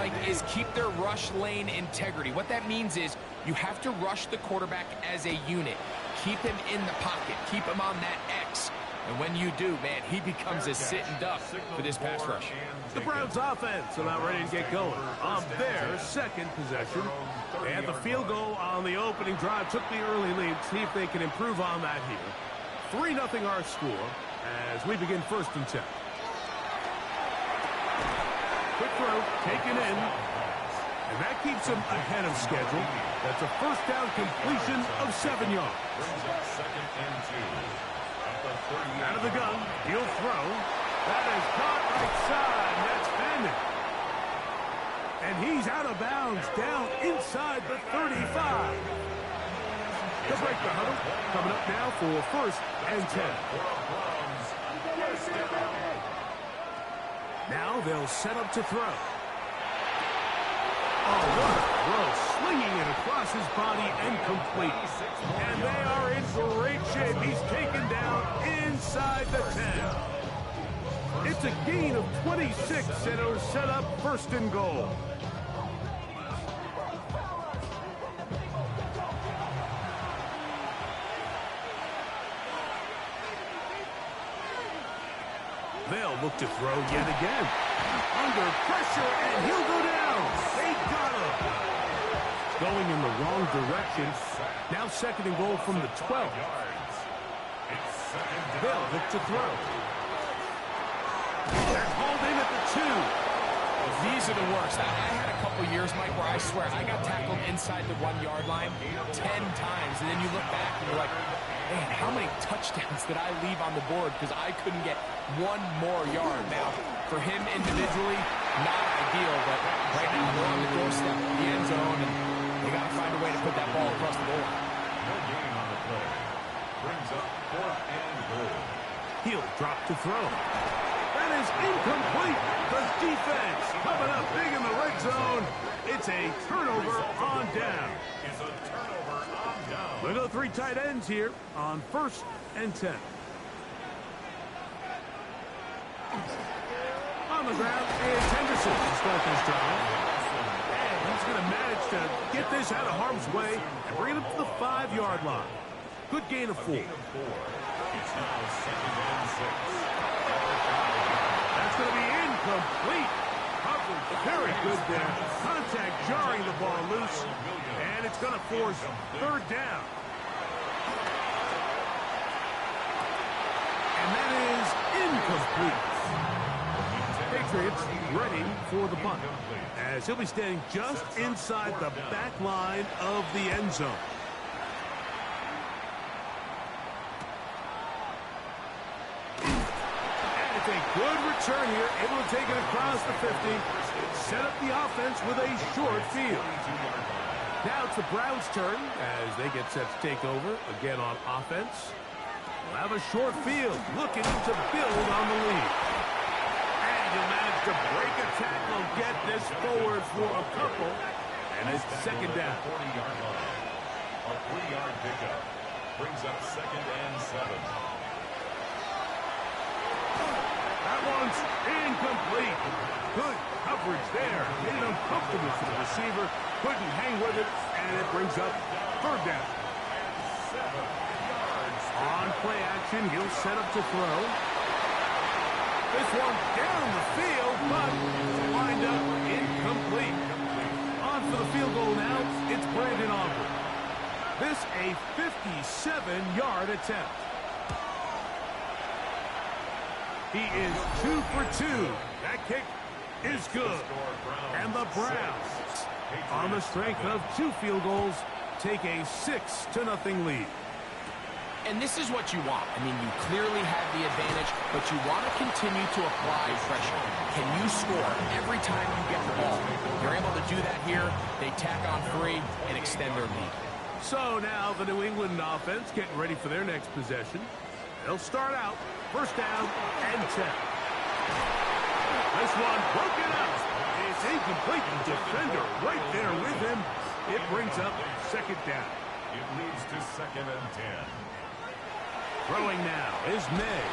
Mike, is keep their rush lane integrity. What that means is you have to rush the quarterback as a unit. Keep him in the pocket. Keep him on that X. And when you do, man, he becomes a sitting duck for this pass rush. The Browns offense are now ready to get going on their second possession. They had the field goal on the opening drive, took the early lead. See if they can improve on that here. 3-0 our score as we begin 1st and 10. Quick throw, taken in. And that keeps him ahead of schedule. That's a first down completion of 7 yards. Out of the gun, he'll throw. That is caught right side. That's Bandit. And he's out of bounds, down inside the 35. They'll break the huddle. Coming up now for 1st and 10. Now they'll set up to throw. Oh, what a throw. Slinging it across his body and complete. And they are in great shape. He's taken down inside the 10. It's a gain of 26, and it'll set up 1st and goal. They'll look to throw yet again. Under pressure, and he'll go down. They got him. Going in the wrong direction. Now 2nd and goal from the 12. They'll look to throw. They're called in at the 2. These are the worst. I had a couple years, Mike, where I swear I got tackled inside the 1-yard line 10 times, and then you look back and you're like, man, how many touchdowns did I leave on the board because I couldn't get one more yard? Now, for him individually, not ideal, but right now they're on the doorstep of the end zone, and they got to find a way to put that ball across the goal line. No gain on the play. Brings up 4th and goal. He'll drop to throw. That is incomplete. The defense coming up big in the red zone. It's a turnover on down. It's a turnover on down. We'll go 3 tight ends here on 1st and 10. On the ground is Henderson to start this drive. And he's going to manage to get this out of harm's way and bring it up to the 5-yard line. Good gain of 4. It's now 2nd and 6. That's going to be incomplete. Coverage very good there. Contact jarring the ball loose. And it's going to force 3rd down. And that is incomplete. Patriots ready for the punt, as he'll be standing just inside the back line of the end zone. And it's a good return here, able to take it across the 50, set up the offense with a short field. Now it's the Browns' turn as they get set to take over again on offense. We'll have a short field, looking to build on the lead. And he'll manage to break a tackle, get this forward for a couple, and it's 2nd down. 40-yard line. A 3-yard pickup. Brings up 2nd and 7. That one's incomplete. Good coverage there. Made it uncomfortable for the receiver. Couldn't hang with it, and it brings up 3rd down. 7 yards. On play action, he'll set up to throw. This one down the field, but wind up incomplete. On for the field goal now, it's Brandon Aubrey. This a 57-yard attempt. He is 2 for 2. That kick is good. And the Browns, on the strength of 2 field goals, take a 6-0 lead. And this is what you want. I mean, you clearly have the advantage, but you want to continue to apply pressure. Can you score every time you get the ball? You're able to do that here. They tack on 3 and extend their lead. So now the New England offense getting ready for their next possession. They'll start out 1st down and 10. This one broken up. It's incomplete. The defender right there with him. It brings up 2nd down. It leads to 2nd and 10. Throwing now is May.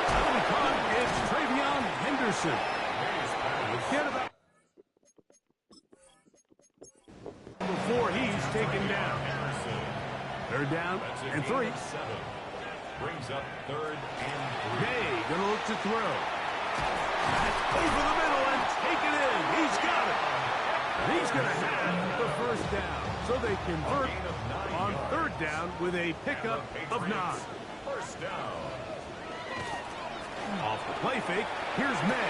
That'll be caught. It's Travion Henderson. Forget about before he's taken down. Third down and 3. Brings up third and 3. May gonna look to throw. That's over the middle and taken in. He's got it. And he's gonna have the first down. So they convert on third down with a pickup of 9. First down. Off the play fake, here's May.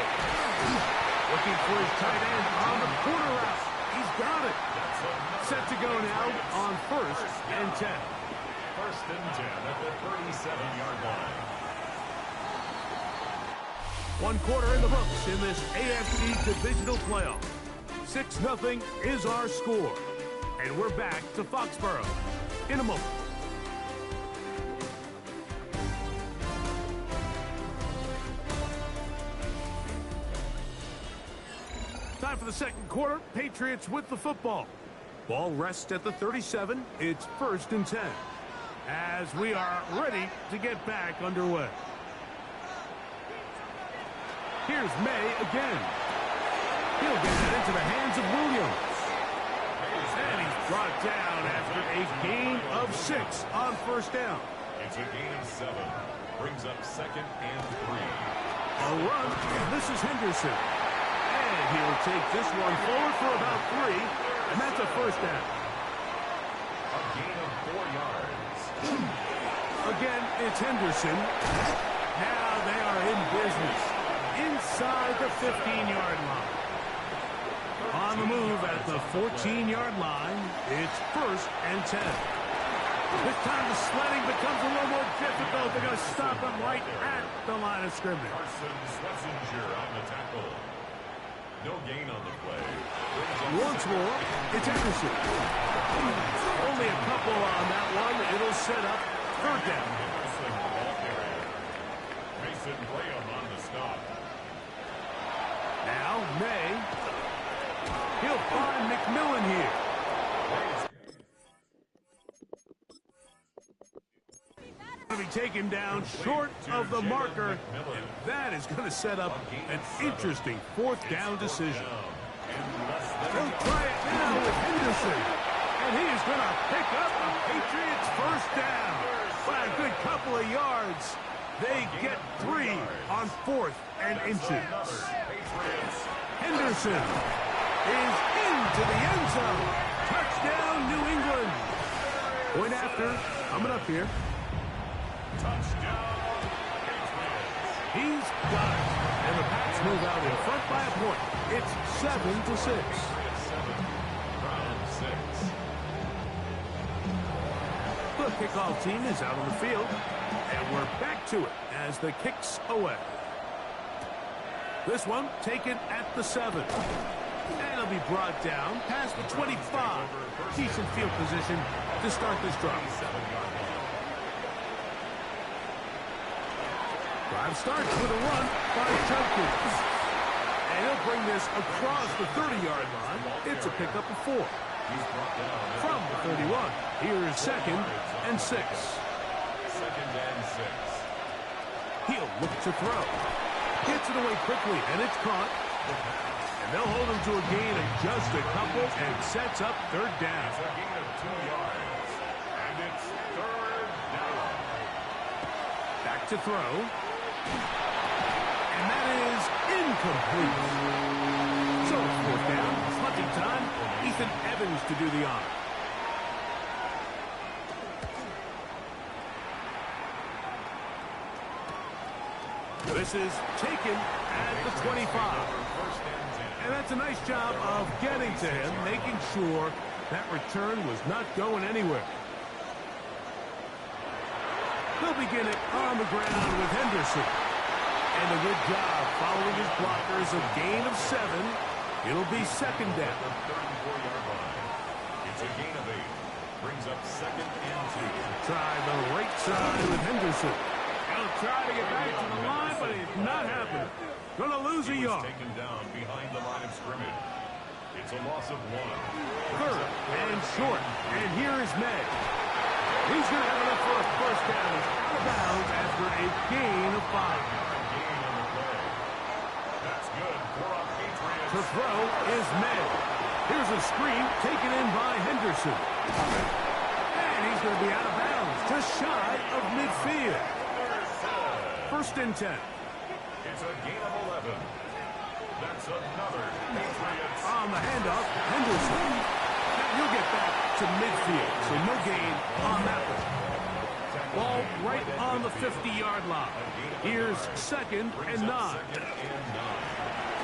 Looking for his tight end on the corner route. He's got it. Set to go now on first and 10. First and 10 at the 37-yard line. 1 quarter in the books in this AFC Divisional Playoff. 6-0 is our score. And we're back to Foxborough in a moment. Time for the second quarter. Patriots with the football. Ball rests at the 37. It's first and 10. As we are ready to get back underway. Here's May again. He'll get it into the hands of Williams. And he's brought down after a gain of 6 on first down. It's a gain of 7. Brings up second and 3. A run, and this is Henderson. And he'll take this one forward for about 3, and that's a first down. A gain of 4 yards. Again, it's Henderson. Now they are in business. Inside the 15-yard line. On the move at the 14-yard line, it's first and 10. This time the sledding becomes a little more difficult. They're going to stop him right at the line of scrimmage. Carson Swetzinger on the tackle. No gain on the play. Once more, it's Henderson. Only a couple on that one. It'll set up third down. Mason Graham on the stop. Now, May. He'll find McMillan here. Going to be taken down short of the marker. And that is going to set up an interesting fourth down decision. They'll try it now with Henderson. And he is going to pick up the Patriots' first down by a good couple of yards. They get 3 on fourth and inches. Henderson is into the end zone. Touchdown, New England. Point after, coming up here. Touchdown. He's got it. And the Pats move out in front by a point. It's 7-6. Round 6. The kickoff team is out on the field. And we're back to it as the kick's away. This one taken at the 7. And it'll be brought down past the 25. Decent field position to start this drive. Drive starts with a run by Judkins. And he'll bring this across the 30-yard line. It's a pickup of 4. From the 31, here's second and 6. Second and 6. He'll look to throw. Gets it away quickly, and it's caught. And they'll hold him to a gain of just a couple and sets up third down. It's a gain of 2 yards. And it's third down. Back to throw. And that is incomplete. So it's fourth down. Punting time. Ethan Evans to do the honor. This is taken at the 25. And that's a nice job of getting to him, making sure that return was not going anywhere. He'll begin it on the ground with Henderson. And a good job following his blockers, a gain of 7. It'll be second down. 34-yard line. It's a gain of 8. Brings up second and 2. Try the right side with Henderson. He'll try to get back to the line, but it's not happening. Gonna lose a yard. Taken down behind the line of scrimmage. It's a loss of 1. Third and short. And here is May. He's going to have enough for a first down. He's out of bounds after a gain of 5. Gain on the play. That's good for a Patriots. To throw is May. Here's a screen taken in by Henderson. And he's going to be out of bounds, just shy of midfield. First and 10. It's a gain of 11. That's another Patriots. On the handoff, Henderson. Now you'll get back to midfield, so no gain on that one. Ball right on the 50-yard line. Here's 2nd and 9.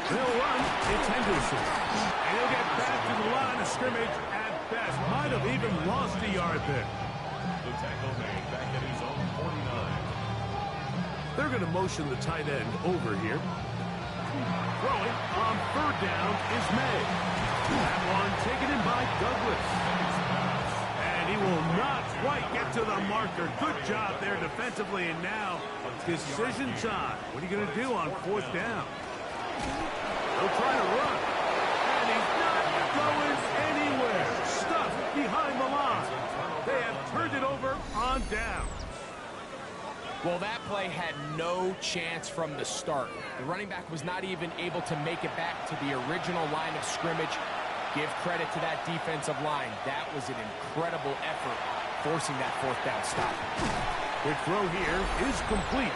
They'll run. It's Henderson. And he'll get back to the line of scrimmage at best. Might have even lost a yard there. The tackle made back at his own 49. They're going to motion the tight end over here. Throwing on 3rd down is May. That one taken in by Douglas. And he will not quite get to the marker. Good job there defensively. And now, decision time. What are you going to do on 4th down? They'll try to run. And he's not going anywhere. Stuffed behind the line. They have turned it over on down. Well, that play had no chance from the start. The running back was not even able to make it back to the original line of scrimmage. Give credit to that defensive line. That was an incredible effort, forcing that 4th down stop. The throw here is complete.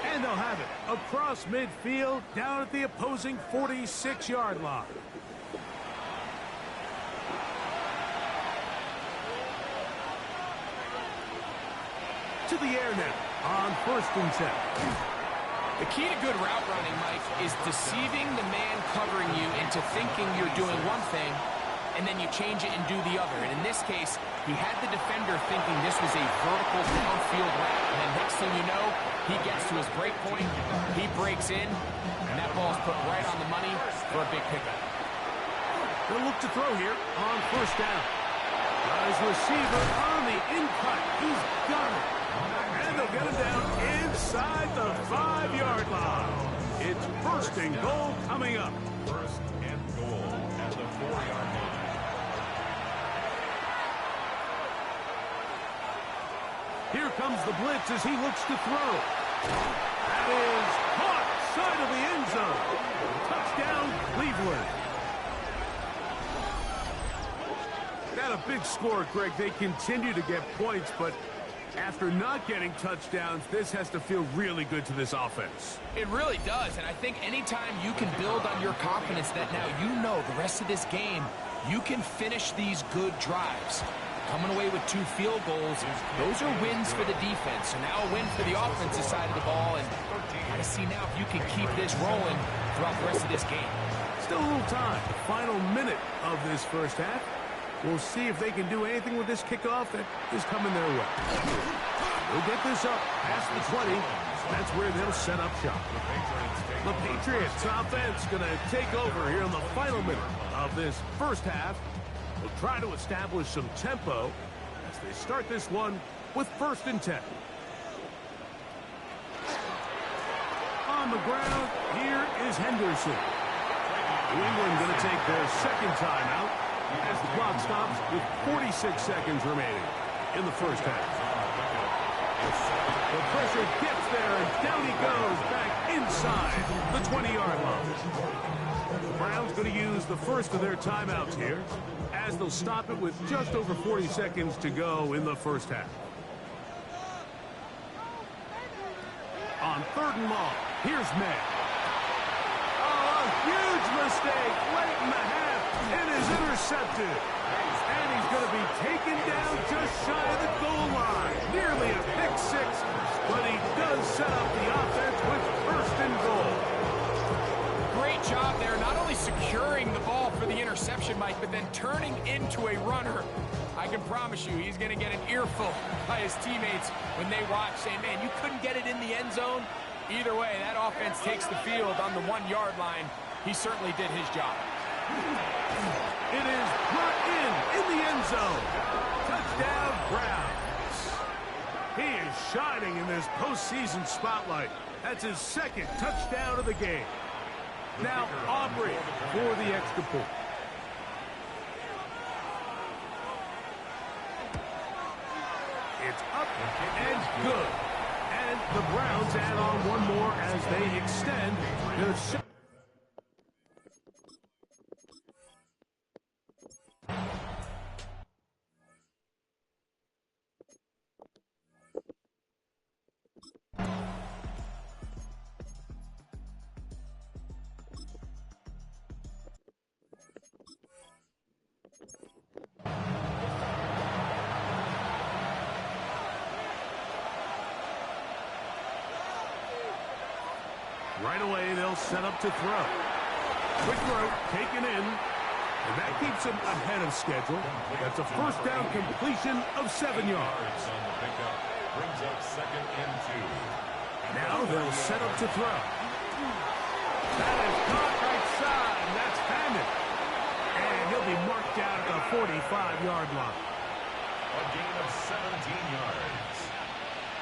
And they'll have it across midfield, down at the opposing 46-yard line. To the air now on 1st and 10. The key to good route running, Mike, is deceiving the man covering you into thinking you're doing one thing, and then you change it and do the other. And in this case, he had the defender thinking this was a vertical downfield route, and then next thing you know, he gets to his break point, he breaks in, and that ball is put right on the money for a big pickup. They'll look to throw here on 1st down. Got his receiver on the in-cut. He's got it. And they'll get him down inside the 5-yard line. It's 1st and goal coming up. 1st and goal at the 4-yard line. Here comes the blitz as he looks to throw. That is caught side of the end zone. Touchdown, Cleveland. Got a big score, Greg. They continue to get points, but after not getting touchdowns, this has to feel really good to this offense. It really does, and I think anytime you can build on your confidence that now you know the rest of this game, you can finish these good drives. Coming away with 2 field goals, those are wins for the defense. So now a win for the offensive side of the ball, and got to see now if you can keep this rolling throughout the rest of this game. Still a little time. The final minute of this first half. We'll see if they can do anything with this kickoff that is coming their way. They'll get this up past the 20. That's where they'll set up shop. The Patriots offense going to take over here in the final minute of this first half. We'll try to establish some tempo as they start this one with 1st and 10. On the ground, here is Henderson. New England going to take their 2nd timeout as the clock stops with 46 seconds remaining in the first half. The pressure gets there, and down he goes back inside the 20-yard line. The Browns going to use the first of their timeouts here as they'll stop it with just over 40 seconds to go in the first half. On 3rd and long, here's May. Oh, a huge mistake late in the half. It is intercepted. And he's going to be taken down just shy of the goal line. Nearly a pick 6, but he does set up the offense with 1st and goal. Great job there, not only securing the ball for the interception, Mike, but then turning into a runner. I can promise you he's going to get an earful by his teammates when they watch, saying, man, you couldn't get it in the end zone. Either way, that offense takes the field on the 1-yard line. He certainly did his job. It is brought in the end zone. Touchdown, Browns. He is shining in this postseason spotlight. That's his 2nd touchdown of the game. Now Aubrey for the extra point. It's up and good. And the Browns add on one more as they extend their Right away, they'll set up to throw. Quick throw, taken in. And that keeps him ahead of schedule. That's a first down completion of 7 yards. On the pickup, brings up 2nd and 2. Now they'll set up to throw. That is caught right side. That's Hammond. And he'll be marked down at the 45-yard line. A gain of 17 yards.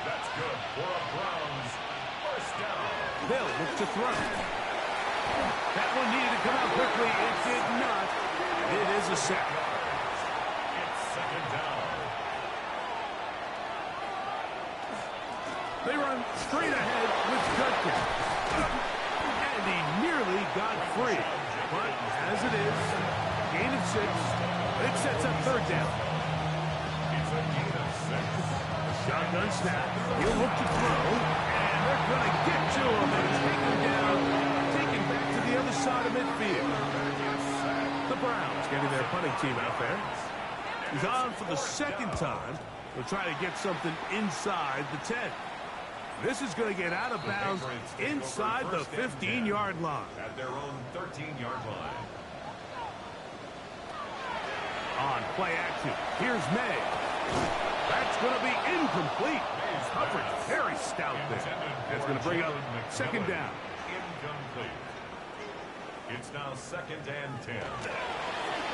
That's good for a Browns first down. They'll look to throw. That one needed to come out quickly. It did not. It is a sack. It's 2nd down. They run straight ahead with Judkins. And he nearly got free. But as it is, gain of 6. It sets up 3rd down. It's a gain of 6. Shotgun snap. He'll look to throw. And they're going to get to him and take him down. Taken back to the other side of midfield. The Browns getting their punting team out there. He's on for the 2nd time. They'll try to get something inside the 10. This is going to get out of bounds inside the 15-yard line. At their own 13-yard line. On play action, here's May. That's going to be incomplete. Coverage very stout there. That's going to bring up 2nd down. Incomplete. It's now 2nd and 10.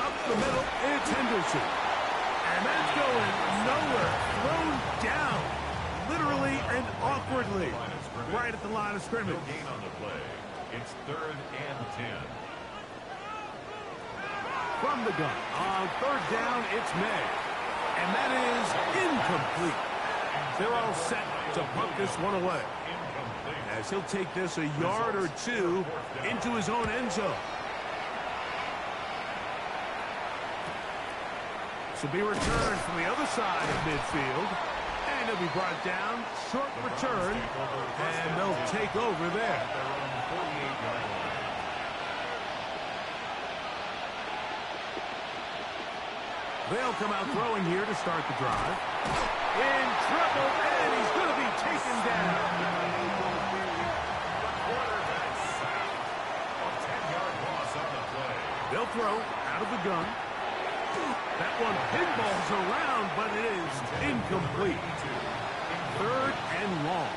Up the middle, it's Henderson. And that's going nowhere. Thrown down, literally and awkwardly, right at the line of scrimmage. No gain on the play. It's 3rd and 10. From the gun, on 3rd down, it's May. And that is incomplete. They're all set to punt this one away. Incomplete. As he'll take this a yard or 2 into his own end zone. This will be returned from the other side of midfield. And he'll be brought down. Short return. And they'll take over there. At their own 48-yard line. They'll come out throwing here to start the drive. In trouble, and he's going to be taken down. Quarterback sack. A 10-yard loss on the play. They'll throw out of the gun. That one pinballs around, but it is incomplete. 3rd and long.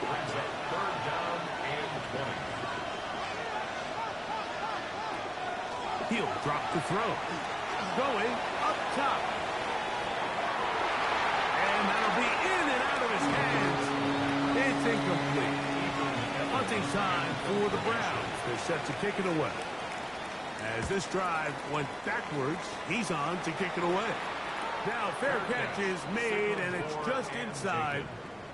Brings up 3rd down and 20. He'll drop to throw. Going up top. And that'll be in and out of his hands. It's incomplete. Punting time for the Browns. They're set to kick it away. As this drive went backwards, he's on to kick it away. Now, fair catch is made, and it's just inside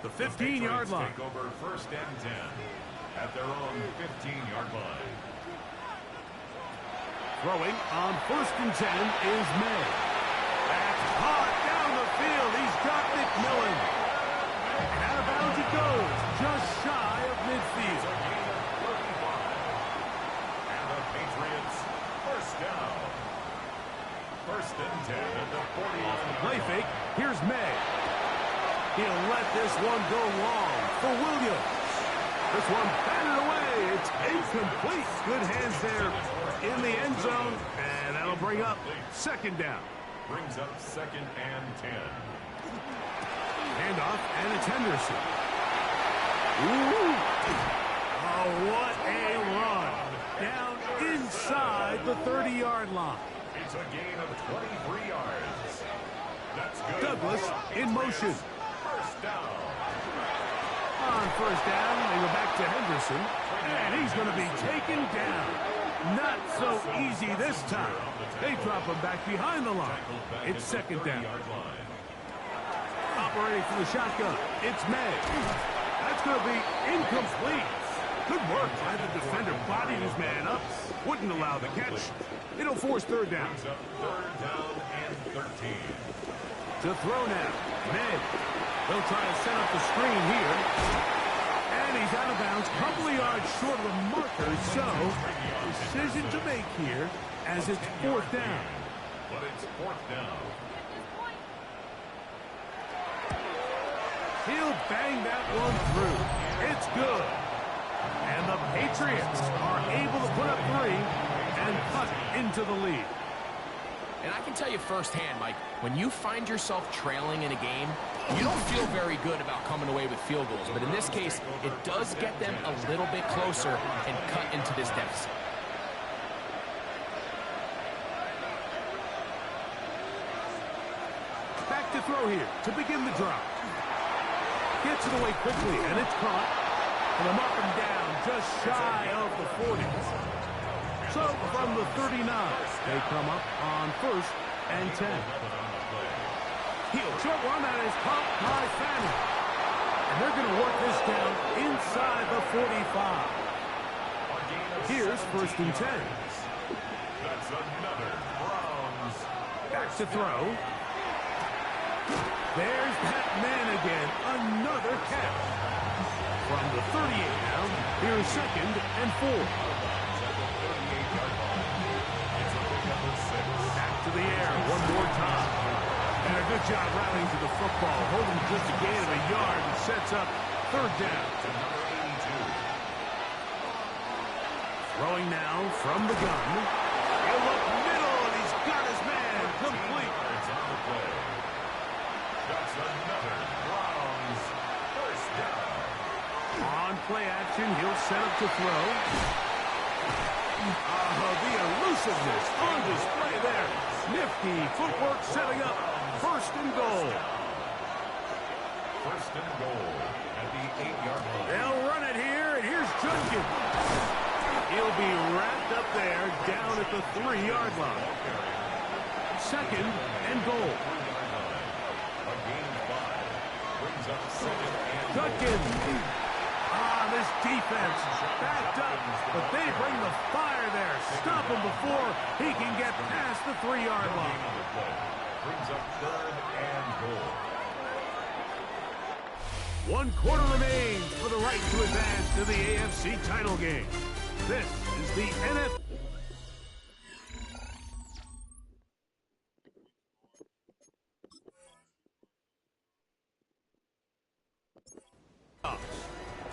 the 15-yard line. Take over 1st and 10 at their own 15-yard line. Throwing on 1st and 10 is May. That's hard down the field. He's got McMillan. And out of bounds it goes, just shy of midfield. And the Patriots first down. 1st and 10 at the 40. Play fake. Here's May. He'll let this one go long for Williams. This one batted away. It's incomplete. Good hands there in the end zone. And that'll bring up 2nd down. Brings up 2nd and 10. Handoff, and it's Henderson. Ooh. Oh, what a run. Down inside the 30-yard line. It's a gain of 23 yards. That's good. Douglas in motion. First down. On 1st down, they go back to Henderson. And he's going to be taken down. Not so easy this time. They drop him back behind the line. It's 2nd down. Operating from the shotgun. It's May. That's going to be incomplete. Good work by the defender. Bodied his man up. Wouldn't allow the catch. It'll force 3rd down. Brings up 3rd down and 13. To throw now. May. They'll try to set up the screen here. And he's out of bounds. Couple of yards short of the marker. So, decision to make here as it's 4th down. But it's 4th down. He'll bang that one through. It's good. And the Patriots are able to put up 3 and cut into the lead. And I can tell you firsthand, Mike, when you find yourself trailing in a game, you don't feel very good about coming away with field goals. But in this case, it does get them a little bit closer and cut into this deficit. Back to throw here to begin the drive. Gets it away quickly, and it's caught. And I'm up and down, just shy of the 40. So from the 39, they come up on 1st and 10. Heel short one that is caught by Fanning. And they're going to work this down inside the 45. Here's 1st and 10. That's another Browns. Back to throw. There's that man again. Another catch. From the 38 now, here's 2nd and 4. Back to the air one more time. And a good job rallying to the football. Holding just a gain of a yard and sets up 3rd down. Throwing now from the gun. He'll look middle, and he's got his man complete. It's on the play. That's another Browns 1st down. On play action, he'll set up to throw. The elusiveness on display there. Nifty footwork setting up 1st and goal. 1st and goal at the 8-yard line. They'll run it here, and here's Judkins. He'll be wrapped up there down at the 3-yard line. 2nd and goal. A gain of 5 brings up 2nd and goal. Judkins. This defense backed up, but they bring the fire there. Stop him before he can get past the 3-yard line. Brings up 3rd and goal. 1 quarter remains for the right to advance to the AFC title game. This is the NFL.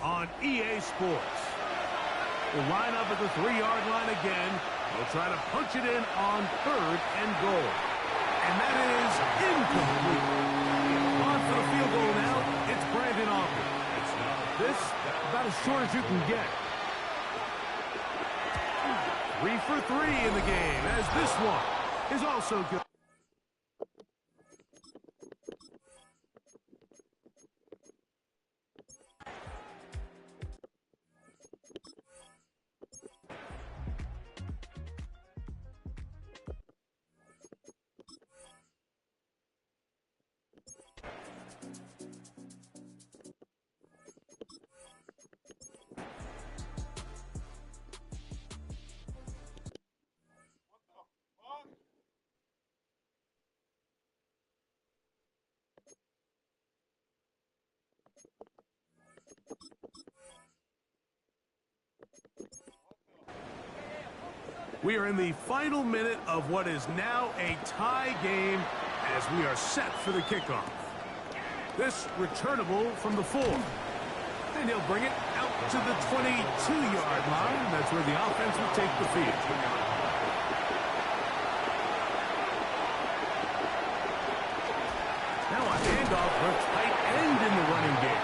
On EA Sports. We'll line up at the 3-yard line again. They'll try to punch it in on 3rd and goal. And that is incomplete. On for the field goal now. It's Brandon Aubrey. This about as short as you can get. 3 for 3 in the game, as this one is also good. We are in the final minute of what is now a tie game as we are set for the kickoff. This returnable from the 4. And he'll bring it out to the 22-yard line. That's where the offense will take the field. Now a handoff for a tight end in the running game.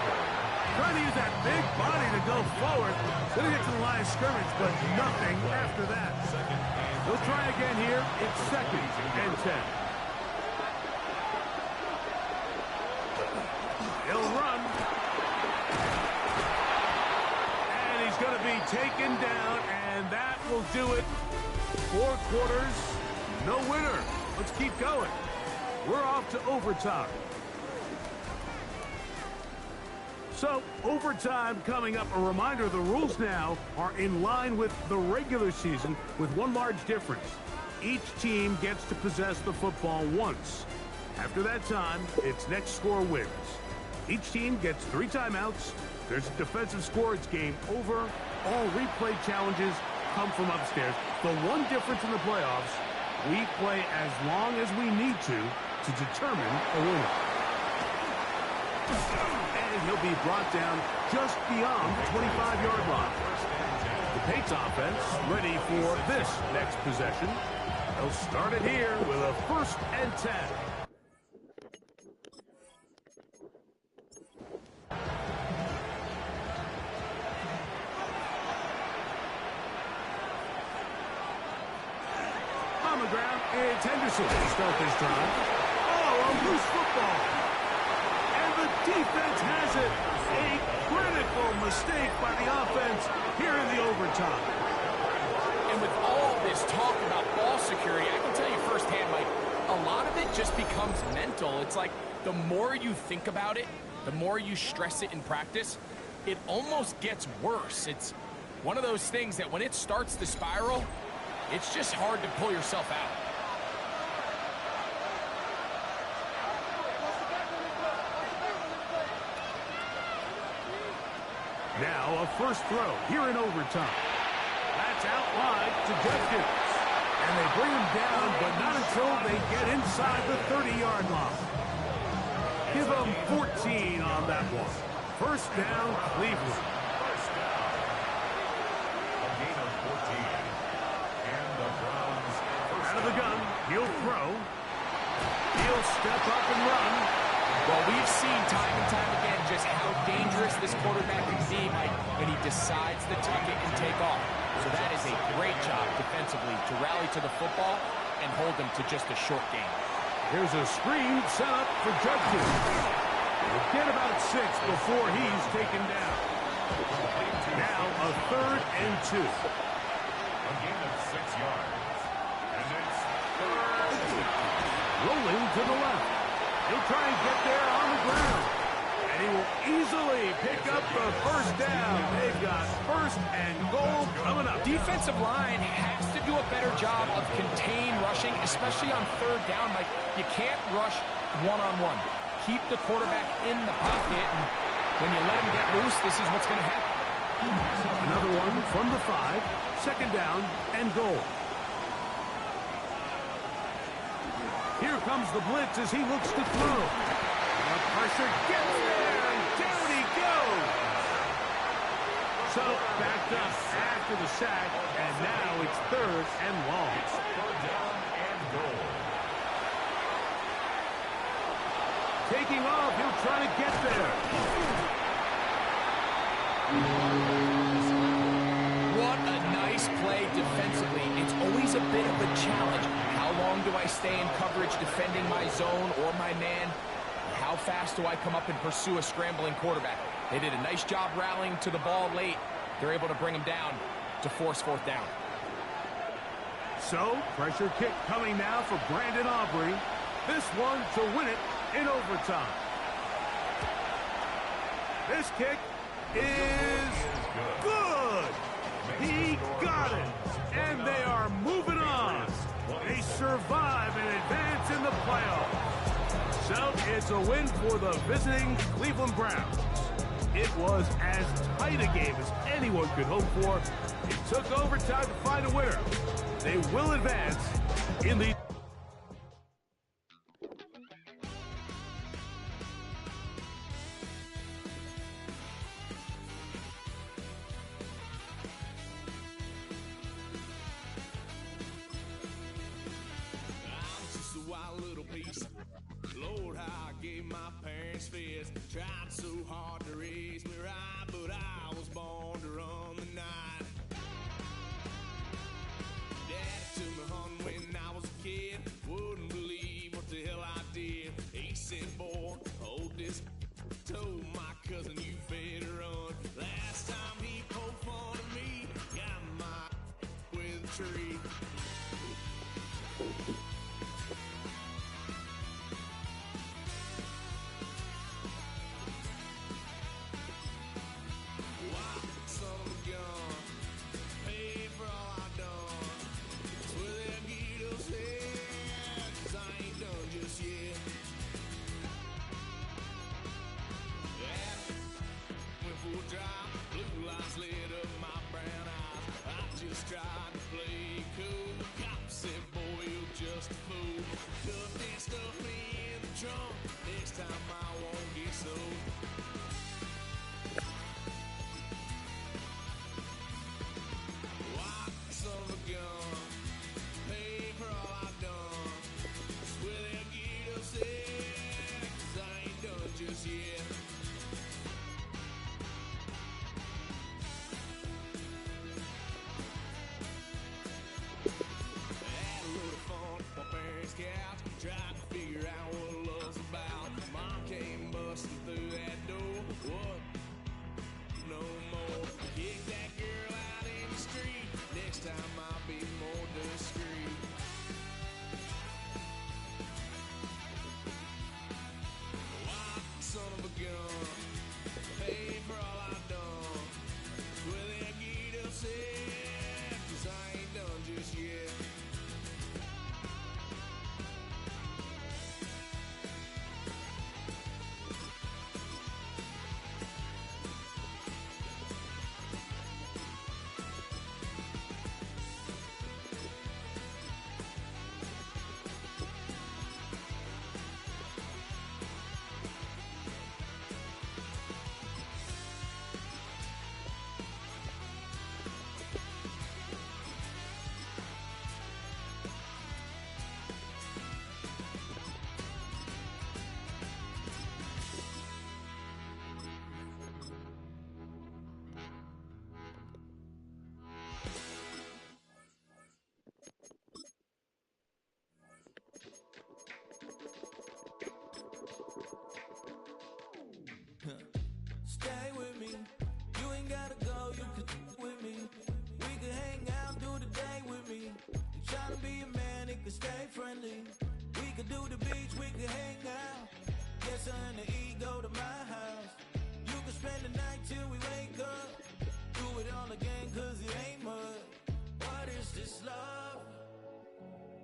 Trying to use that big body to go forward. Going to get to the line of scrimmage, but nothing after that. They'll try again here. It's 2nd and 10. He'll run. And he's going to be taken down, and that will do it. 4 quarters, no winner. Let's keep going. We're off to overtime. So, overtime coming up. A reminder, the rules now are in line with the regular season with one large difference. Each team gets to possess the football once. After that time, its next score wins. Each team gets 3 timeouts. There's a defensive score. It's game over. All replay challenges come from upstairs. The one difference in the playoffs, we play as long as we need to determine a winner. And he'll be brought down just beyond the 25-yard line. The Pates offense ready for this next possession. They'll start it here with a 1st and 10. On the ground, it's Henderson to start this drive. Oh, a loose football. And the defense has it. A critical mistake by the offense here in the overtime. And with all this talk about ball security, I can tell you firsthand, Mike, a lot of it just becomes mental. It's like the more you think about it, the more you stress it in practice, it almost gets worse. It's one of those things that when it starts to spiral, it's just hard to pull yourself out. Now a first throw here in overtime. That's out wide to Judkins. And they bring him down, but not until they get inside the 30-yard line. Give them 14 on that one. First down, Cleveland. First down. A gain of 14. And the Browns Out of the gun, he'll throw. He'll step up and run. Well, we've seen time and time again just how dangerous this quarterback can be, Mike, when he decides to tuck it and take off. So that is a great job defensively to rally to the football and hold them to just a short gain. Here's a screen set up for Judkins. He'll get about 6 before he's taken down. Now a 3rd and 2. a gain of 6 yards. And it's 3rd and 2. Rolling to the left. He'll try and get there on the ground. And he will easily pick up the first down. They've got 1st and goal coming up. Defensive line has to do a better job of contain rushing, especially on 3rd down. Like, you can't rush one-on-one. Keep the quarterback in the pocket, and when you let him get loose, this is what's going to happen. Another one from the 5. 2nd down and goal. Here comes the blitz as he looks to throw. The pressure gets there, and down he goes. So backed up after the sack, and now it's 3rd and long. It's 3rd down and goal. Taking off, he'll try to get there. What a nice play defensively. It's always a bit of a challenge. How long do I stay in coverage defending my zone or my man? How fast do I come up and pursue a scrambling quarterback? They did a nice job rallying to the ball late. They're able to bring him down to force 4th down. So, pressure kick coming now for Brandon Aubrey. This one to win it in overtime. This kick is good. He got it. And they are moving on. They survive and advance in the playoffs. So it's a win for the visiting Cleveland Browns. It was as tight a game as anyone could hope for. It took overtime to find a winner. They will advance in the... Lord, how I gave my parents fist. Tried so hard to raise me right, but I was born to run the night. Dad took me hunting when I was a kid. Wouldn't believe what the hell I did. He said, boy, hold this. Told my cousin you better run. Last time he poked fun at me, got my with a tree.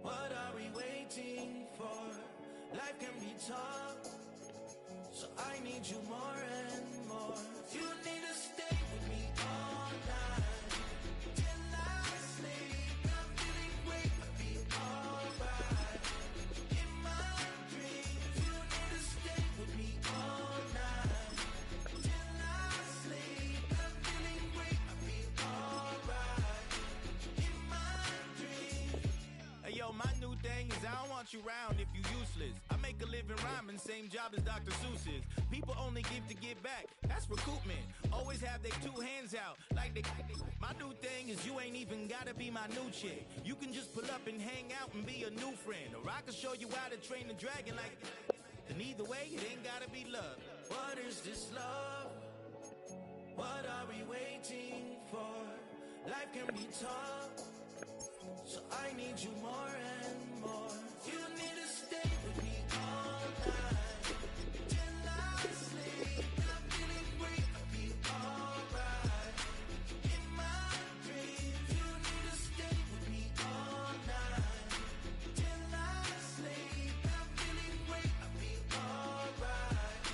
What are we waiting for? Life can be tough, so I need you more and more. You need to stay with me all night till I sleep. I'm feeling great, I'll be alright. In my dreams, you need to stay with me all night till I sleep. I'm feeling great, I'll be alright. In my dreams. Hey yo, my new thing is I don't want you round if you useless. I make a living rhyming, same job as Dr. Seuss's. People only give to give back, that's recoupment. Always have their two hands out, like they. My new thing is you ain't even gotta be my new chick. You can just pull up and hang out and be a new friend. Or I can show you how to train the dragon like. And either way, it ain't gotta be love. What is this love? What are we waiting for? Life can be tough, so I need you more and more. You need to stay with me all night till I sleep. I'm feeling great, I'll be alright. In my dreams, you need to stay with me all night till I sleep. I'm feeling great, I'll be alright.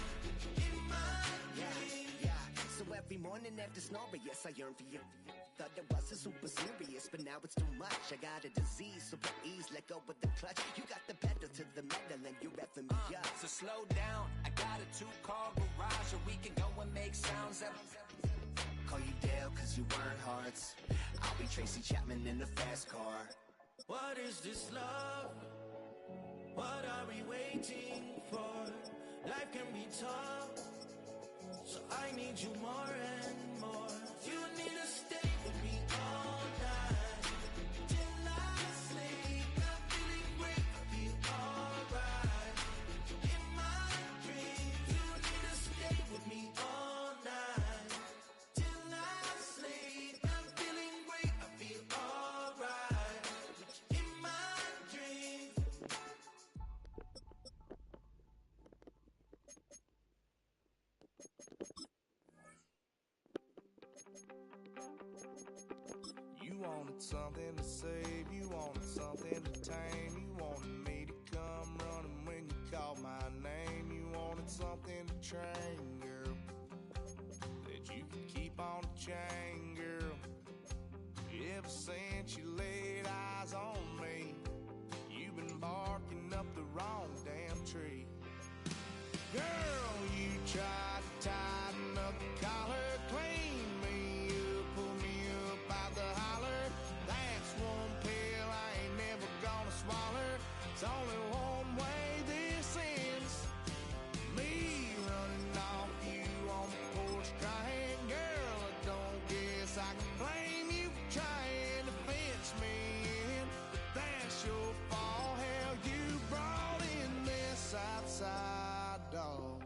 In my dreams. Yeah. So every morning after snoring, yes, I yearn for you. Thought it wasn't super serious, but now it's too much. I got a disease, so please let go with the clutch. You got the pedal to the metal and you're revving me up. So slow down, I got a 2-car garage, or we can go and make sounds up. Call you Dale, cause you weren't hearts. I'll be Tracy Chapman in a fast car. What is this love? What are we waiting for? Life can be tough, so I need you more and more. You need to stay with me all night till I sleep. I'm feeling great, I'll be alright. In my dreams, you need to stay with me all night till I sleep. I'm feeling great, I'll be alright. In my dreams. You wanted something to save, you wanted something to tame. You wanted me to come running when you called my name. You wanted something to train, girl, that you could keep on the chain, girl. Ever since you laid eyes on me, you've been barking up the wrong damn tree. Girl, you tried to tighten up the collar, clean me up, pull me up out the holler. That's one pill I ain't never gonna swallow. It's only one way this ends. Me running off you on the porch crying. Girl, I don't guess I can blame you for trying to fence me in. But that's your fault, hell, you brought in this outside dog.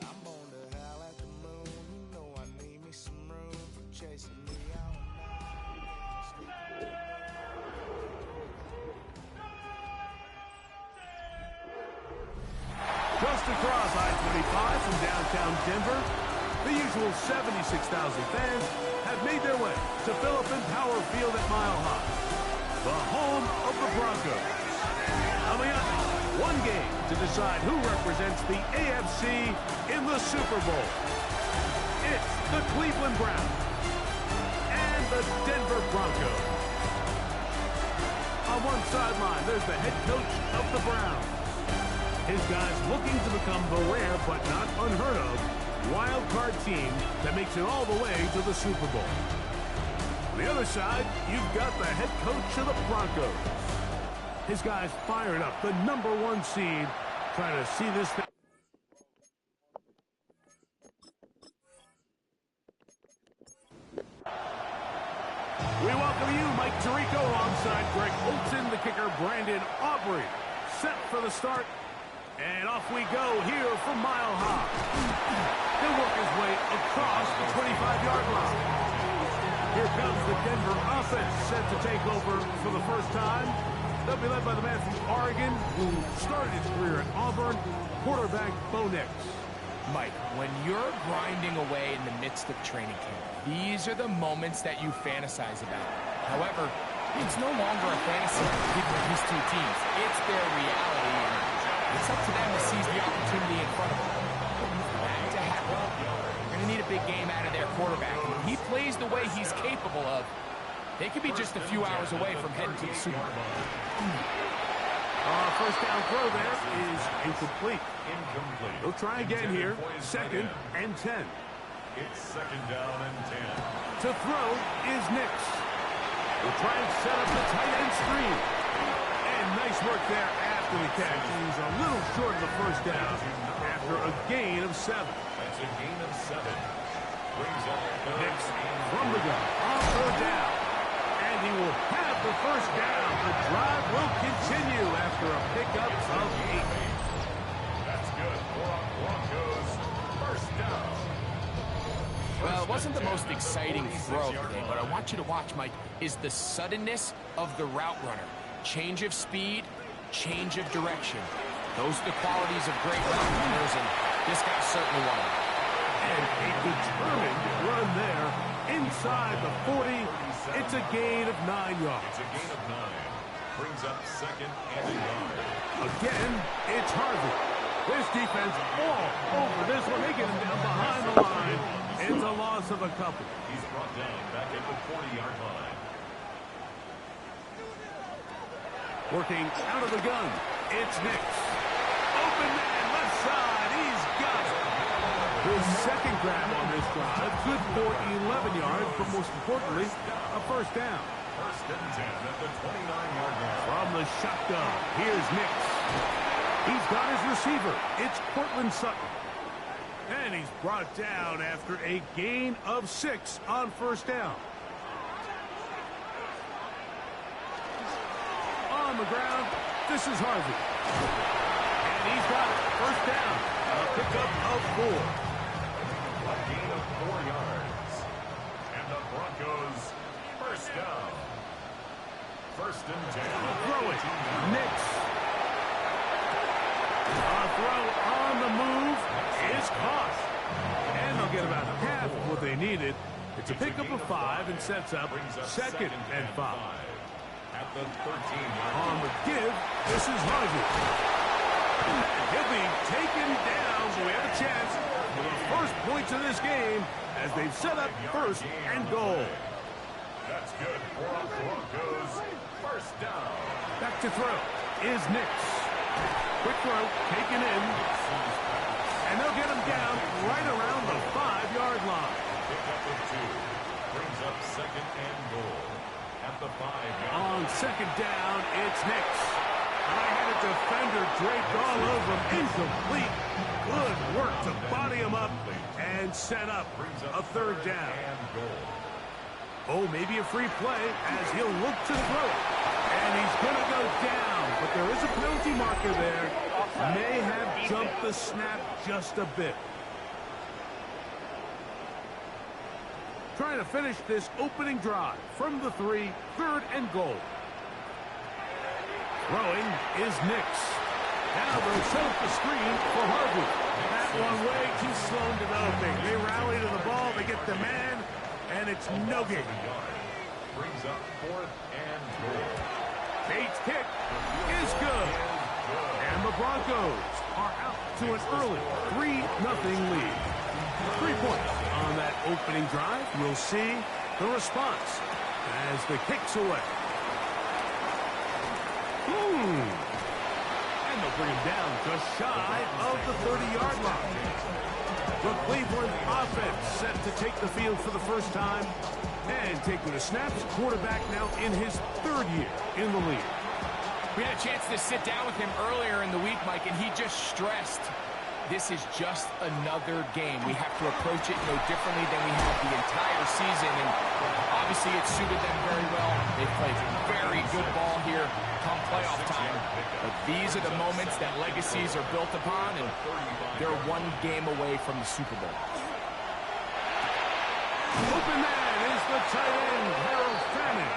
I'm born to howl at the moon. You know I need me some room for chasing me out. Just across I-25 from downtown Denver, the usual 76,000 fans have made their way to Phillips Power Field at Mile High, the home of the Broncos. Coming up, one game to decide who represents the AFC in the Super Bowl. It's the Cleveland Browns and the Denver Broncos. On one sideline, there's the head coach of the Browns. His guys looking to become the rare but not unheard of wild card team that makes it all the way to the Super Bowl. On the other side, you've got the head coach of the Broncos. His guys fired up, the #1 seed, trying to see this thing. We welcome you, Mike Tirico, alongside Greg Olson, the kicker, Brandon Aubrey. Set for the start, and off we go here from Mile High. He'll work his way across the 25-yard line. Here comes the Denver offense, set to take over for the first time. They'll be led by the man from Oregon who started his career at Auburn, quarterback Bo Nix. Mike, when you're grinding away in the midst of training camp, these are the moments that you fantasize about. However, It's no longer a fantasy between these two teams. It's their reality, and it's up to them to seize the opportunity in front of them. That to happen, they're going to need a big game out of their quarterback. And when he plays the way he's capable of, they could be just a few hours away from heading to the Super Bowl. First down throw there is incomplete. They'll try again here. 2nd and 10. It's 2nd down and 10. To throw is Nix. We'll try and set up the tight end screen. And nice work there after the catch. He's a little short of the first down after a gain of 7. That's a gain of 7. Brings up Nix from the gun. On 3rd down. And he will have the first down. The drive will continue after a pickup of 8. That's good for a Broncos first down. Well, it wasn't the most exciting throw today, but I want you to watch, Mike, is the suddenness of the route runner. Change of speed, change of direction. Those are the qualities of great route runners, and this guy's certainly one of them. And a determined run there inside the 40. It's a gain of 9 yards. It's a gain of 9. Brings up 2nd and a yard. Again, it's Harvey. This defense all over this one. They get him down behind the line. It's a loss of a couple. He's brought down back at the 40-yard line. Working out of the gun. It's Nix. Open man, left side. He's got it. His second grab on this drive. Good for 11 yards, but most importantly, a first down. 1st and 10 at the 29-yard line. From the shotgun, here's Nix. He's got his receiver. It's Cortland Sutton. And he's brought down after a gain of 6 on first down. On the ground, this is Harvey. And he's got it. First down. A pickup of 4. A gain of 4 yards. And the Broncos first down. 1st and 10. Throw it. Nix. A throw on the move is caught. And they'll get about half of what they needed. It's a pickup of 5 and sets up 2nd and 5. At the 13-yard On the give, this is Harvey. And he'll be taken down, so we have a chance for the first points of this game as they've set up 1st and goal. That's good for a Broncos first down. Back to throw is Nix. Quick throw, taken in. And they'll get him down right around the 5-yard line. Pick up with 2. Brings up 2nd and goal. At the 5-yard line. On 2nd down, it's Nix. And I had a defender draped all over him. Incomplete. Good work to body him up and set up a 3rd down. And goal. Oh, maybe a free play as he'll look to throw it. And he's going to go down. But there is a penalty marker there. May have jumped the snap just a bit. Trying to finish this opening drive from the 3, 3rd and goal. Throwing is Nix. Now they'll set up the screen for Harvey. That one way too slow in developing. They rally to the ball, they get the man, and it's no gain. Brings up 4th and goal. Bates' kick is good. And the Broncos are out to an early 3-0 lead. 3 points on that opening drive. We'll see the response as the kick's away. And they'll bring him down just shy of the 30-yard line. The Cleveland offense set to take the field for the first time. And taking the snaps, quarterback now in his 3rd year in the league. We had a chance to sit down with him earlier in the week, Mike, and he just stressed this is just another game. We have to approach it no differently than we have the entire season, and obviously it suited them very well. They played very good ball here come playoff time, but these are the moments that legacies are built upon, and they're one game away from the Super Bowl. Open man is the tight end, Harold Fanning.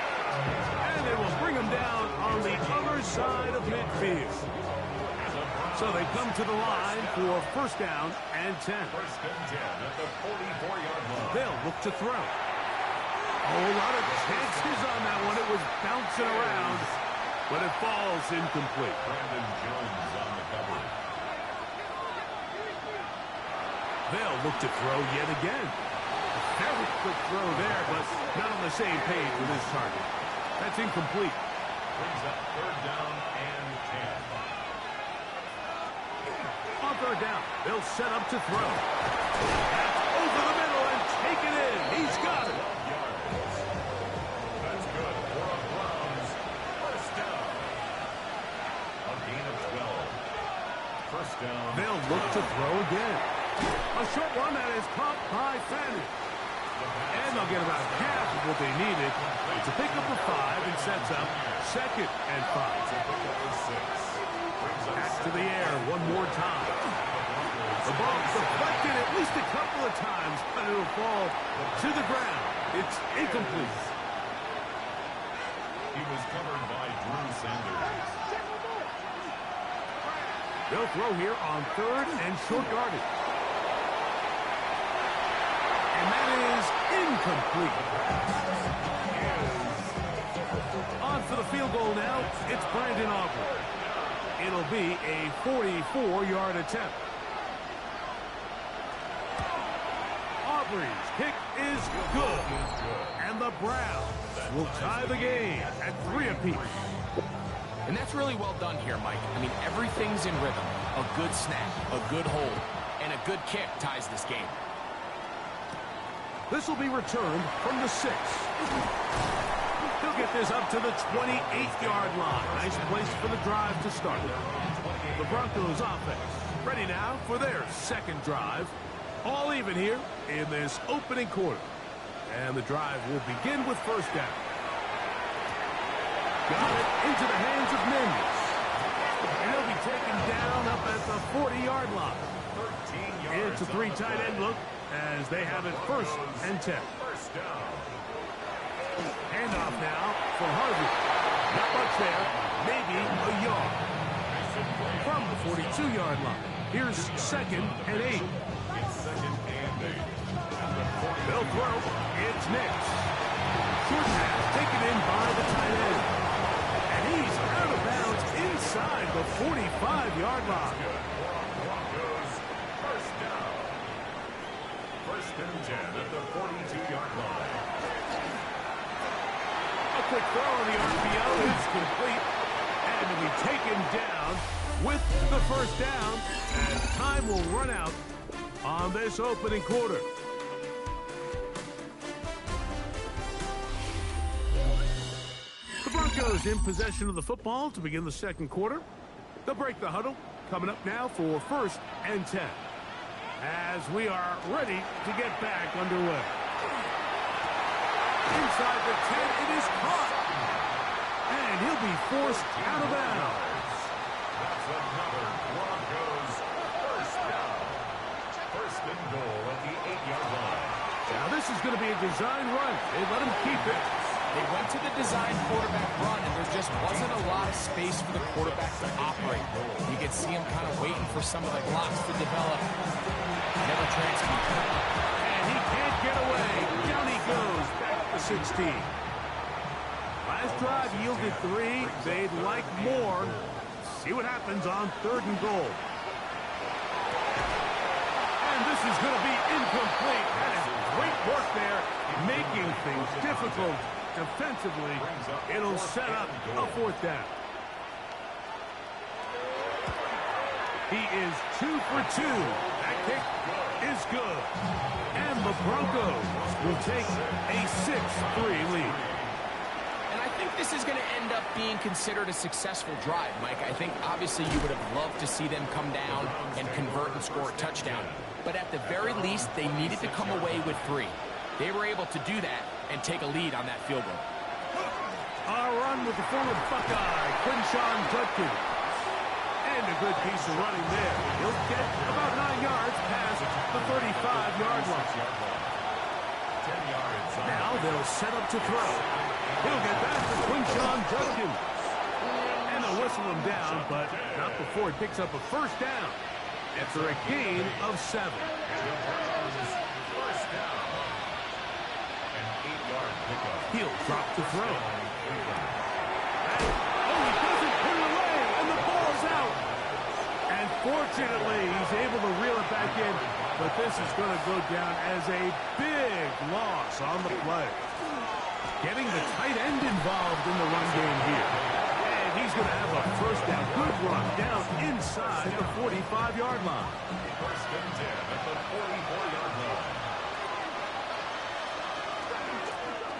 And they will bring him down on the other side of midfield. So they come to the line for first down and 10. 1st and 10 at the 44-yard line. They'll look to throw. A lot of chances on that one. It was bouncing around, but it falls incomplete. Brandon Jones on the cover. They'll look to throw yet again. A very quick throw there, but not on the same page with his target. That's incomplete. Brings up third down and 10. On third down, they'll set up to throw. That's over the middle and take it in. He's got it. 12 yards. That's good for a Browns first down. A gain of 12. First down. They'll look to throw again. A short one that is caught by Fanning. And they'll get about half of what they needed. It's a pickup of 5 and sets up 2nd and 5. Back to the air one more time. The ball deflected at least a couple of times, but it'll fall to the ground. It's incomplete. He was covered by Drew Sanders. They'll throw here on 3rd and short yardage. And that is incomplete. On for the field goal now, it's Brandon Aubrey. It'll be a 44-yard attempt. Aubrey's kick is good. And the Browns will tie the game at 3 apiece. And that's really well done here, Mike. I mean, everything's in rhythm. A good snap, a good hold, and a good kick ties this game. This will be returned from the 6. He'll get this up to the 28-yard line. Nice place for the drive to start. The Broncos offense ready now for their 2nd drive. All even here in this opening quarter. And the drive will begin with first down. Got it into the hands of Mendes. And he'll be taken down up at the 40-yard line. 13 yards. It's a 3 tight end look as they have it 1st and 10. First down. Handoff now for Harvey. Not much there. Maybe a yard. From the 42-yard line. Here's 2nd and 8. It's 2nd and 8. They'll throw. It's Nix. Short pass taken in by the tight end. And he's out of bounds inside the 45-yard line. Broncos first down. 1st and 10 at the 42-yard line. A quick throw on the RPO is complete. And will be taken down with the first down. And time will run out on this opening quarter. The Broncos in possession of the football to begin the 2nd quarter. They'll break the huddle. Coming up now for 1st and 10. As we are ready to get back underway. Inside the 10, it is caught. And he'll be forced out of bounds. That's another Broncos first down. 1st and goal at the 8-yard line. Now this is going to be a design run. They let him keep it. They went to the design quarterback run, and there just wasn't a lot of space for the quarterback to operate. You could see him kind of waiting for some of the blocks to develop. Never transfer. And he can't get away. Down he goes. Back to 16. Last drive yielded 3. They'd like more. See what happens on 3rd and goal. And this is going to be incomplete. That is great work there, making things difficult defensively. It'll set up a 4th down. He is 2 for 2. That kick is good. And the Broncos will take a 6-3 lead. And I think this is going to end up being considered a successful drive, Mike. I think obviously you would have loved to see them come down and convert and score a touchdown. But at the very least, they needed to come away with 3. They were able to do that and take a lead on that field goal. A run with the former Buckeye, Quinshawn Judkins. And a good piece of running there. He'll get about 9 yards past the 35-yard line. 10 yards. Now they'll set up to throw. He'll get back to Quinshawn Judkins. And they'll whistle him down, but not before he picks up a first down. After a gain of 7. First down. An 8-yard pickup. He'll drop to throw. He doesn't put it away, and the ball's out. And fortunately, he's able to reel it back in, but this is going to go down as a big loss on the play. Getting the tight end involved in the run game here. And he's going to have a first down. Good run down inside the 45-yard line. First and 10 at the 44-yard line.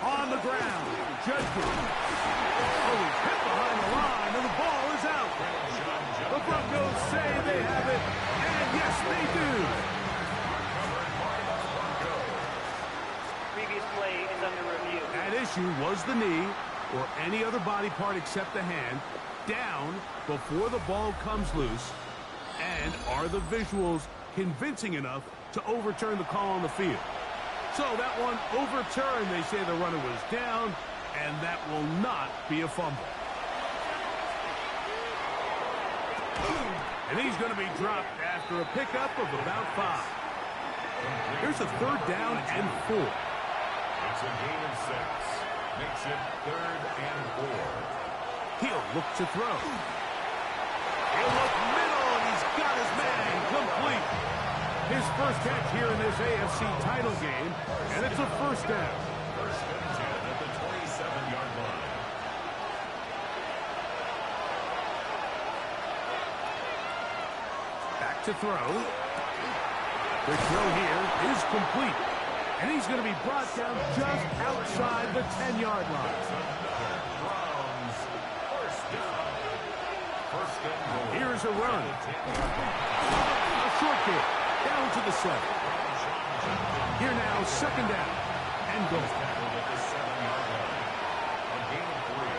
On the ground, Judkins. Oh, he's hit behind the line, and the ball is out. The Broncos say they have it, and yes, they do. Previous play is under review. At issue was the knee, or any other body part except the hand, down before the ball comes loose. And are the visuals convincing enough to overturn the call on the field? So that one overturned. They say the runner was down, and that will not be a fumble. And he's going to be dropped after a pickup of about 5. Here's a third down and 4. It's a gain of 6. Makes it 3rd and 4. He'll look to throw. He'll look middle, and he's got his man complete. His first catch here in this AFC title game, and it's a first down. First and 10 at the 27-yard line. Back to throw. The throw here is complete. And he's going to be brought down just outside the 10-yard line. Browns, first down. First and goal. Here's a run. A short kick. Down to the 7. Here now, second down. And goal. Tackled at the 7-yard line. A gain of 3.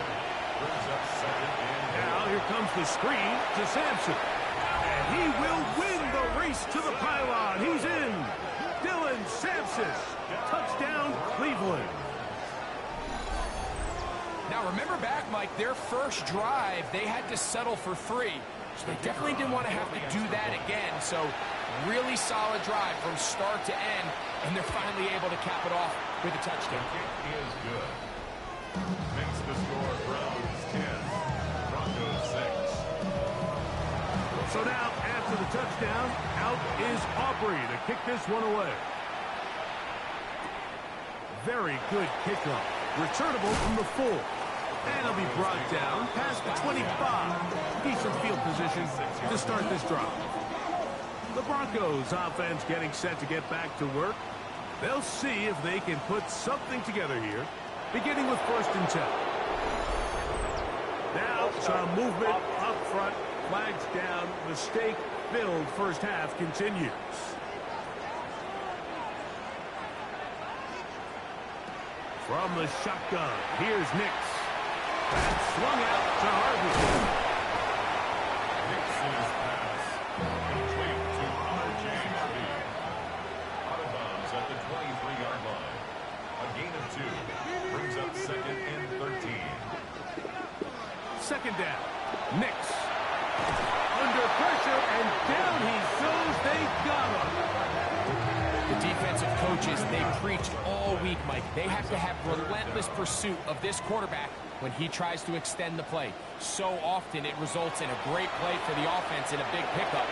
Brings up second and goal. Now here comes the screen to Sampson. And he will win the race to the pylon. He's in. Dylan Sampson. Touchdown, Cleveland. Now, remember back, Mike, their first drive, they had to settle for 3. So they definitely didn't want to have to do that again. So really solid drive from start to end, and they're finally able to cap it off with a touchdown. Kick is good. Makes the score Browns 10, Broncos 6. So now, after the touchdown, out is Aubrey to kick this one away. Very good kickoff. Returnable from the 4. And he'll be brought down past the 25. Decent field position to start this drive. The Broncos offense getting set to get back to work. They'll see if they can put something together here, beginning with first and 10. Now some movement up front. Flags down. Mistake-filled first half continues. From the shotgun, here's Nix. That's swung out to Harvey. Nix's pass. Complete to R.J. Harvey. Out of bounds at the 23-yard line. A gain of 2. Brings up second and 13. Second down. Nix. Under pressure, and down he goes. They got him. The defensive coaches, they preach all week, Mike. They have to have relentless pursuit of this quarterback when he tries to extend the play. So often it results in a great play for the offense and a big pickup.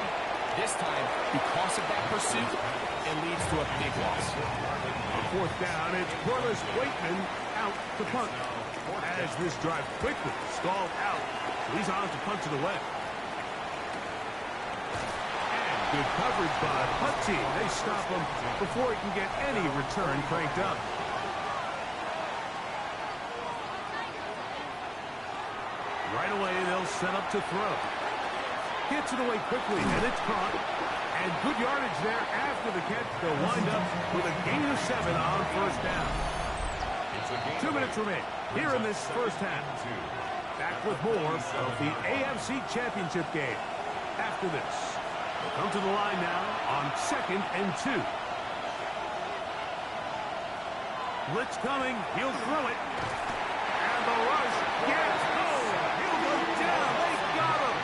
This time, because of that pursuit, it leads to a big loss. Fourth down, it's Corliss Waitman out to punt. As this drive quickly stalled out, he's on to punt it away. Good coverage by the punt team. They stop him before he can get any return cranked up. Right away, they'll set up to throw. Gets it away quickly, and it's caught. And good yardage there after the catch. They'll wind up with a gain of 7 on first down. 2 minutes remain here in this first half. Back with more of the AFC Championship game after this. They'll come to the line now on 2nd and 2. Blitz coming. He'll throw it. And the rush gets home. He'll go down. They got him.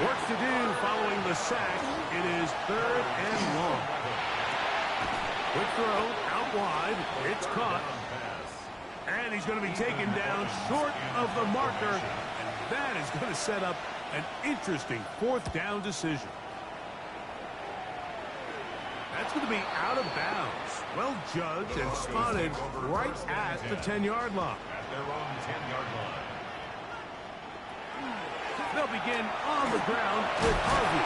Work to do following the sack. It is 3rd and long. Quick throw out wide. It's caught. And he's going to be taken down short of the marker. That is going to set up an interesting fourth down decision. That's going to be out of bounds. Well judged and spotted right at the 10-yard line. At their own 10-yard line. They'll begin on the ground with Harvey.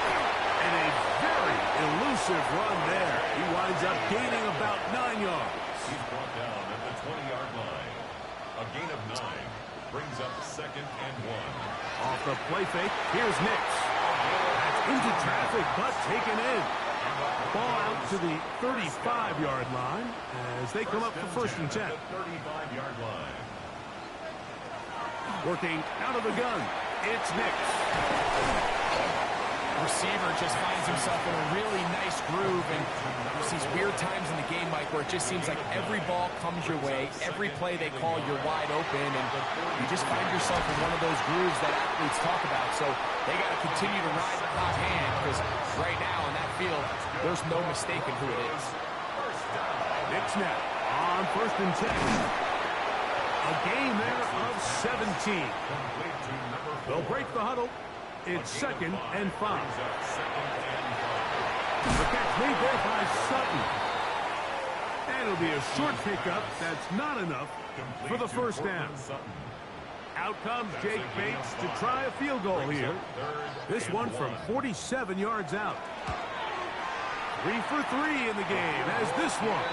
And a very elusive run there. He winds up gaining about 9 yards. He's brought down at the 20-yard line. A gain of 9 brings up 2nd and 1. Off the play fake, here's Nix. That's into traffic, but taken in. Ball out to the 35-yard line as they come up for 1st and 10. 35-yard line. Working out of the gun, it's Nix. Receiver just finds himself in a really nice groove, and there's these weird times in the game, Mike, where it just seems like every ball comes your way, every play they call, you're wide open, and you just find yourself in one of those grooves that athletes talk about. So they got to continue to ride the hot hand, because right now in that field, there's no mistaking who it is. Nix now on 1st and 10. A gain there of 17. They'll break the huddle. It's 2nd and 5. The catch made there by Sutton. And it'll be a short pickup. That's not enough for the 1st down. Out comes Jake Bates to try a field goal here. This one from 47 yards out. 3 for 3 in the game, as this one